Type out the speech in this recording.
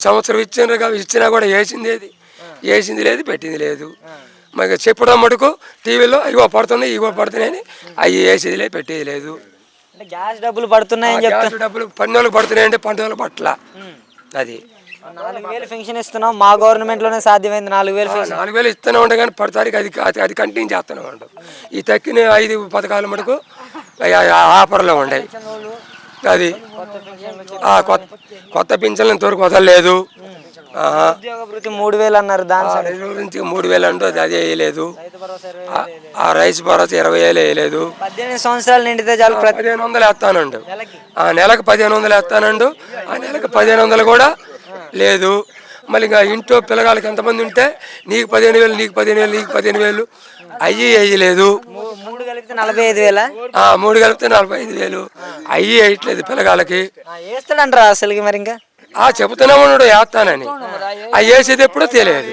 సంవత్సరం ఇచ్చినా కూడా వేసింది లేదు పెట్టింది లేదు. మరి చెప్పడం మటుకు టీవీలో ఇగో పడుతున్నాయి అని అవి వేసేది లేదు పెట్టేది లేదు. గ్యాస్ డబ్బులు పడుతున్నాయని గ్యాస్ డబ్బులు పన్నులకు పడుతున్నాయంటే పండుగల పట్ల అది 4,000 పెన్షన్ ఇస్తున్నాం, మా గవర్నమెంట్ లోనే సాధ్యమైంది 4,000 ఇస్తూనే ఉంటాం కానీ పడతానికి అది కంటిన్యూ చేస్తూనే ఉంటాం. ఈ తక్కిన 5 పథకాల మటుకు ఆఫర్లో ఉన్నాయి. అది కొత్త పింఛన్లు ఇంతవరకు వదలలేదు. ఉద్యోగ భృతి 3,000 అన్నారు, దాని గురించి 3,000 అంటూ అది వేయలేదు. ఆ రైస్ భరోసా 20,000 వేయలేదు. 18 సంవత్సరాలు నిండితే చాలు 1,500 వేస్తానండు. ఆ నెలకు 1,500 వేస్తానండు. ఆ నెలకు 1,500 కూడా లేదు. మళ్ళీ ఇంకా ఇంట్లో పిల్లగాళ్ళకి ఎంతమంది ఉంటే నీకు 15,000 నీకు 15,000 నీకు 15,000 అయ్యి వేయలేదు. 3 కలిపితే 45,000. 3 కలిపితే 45,000 అయ్యి వేయట్లేదు పిల్లగాళ్ళకి. వేస్తాడంటారా అసలుకి? మరి ఇంకా చెబుతూనే ఉన్నాడు వేస్తానని, అవి వేసేది ఎప్పుడో తెలియదు.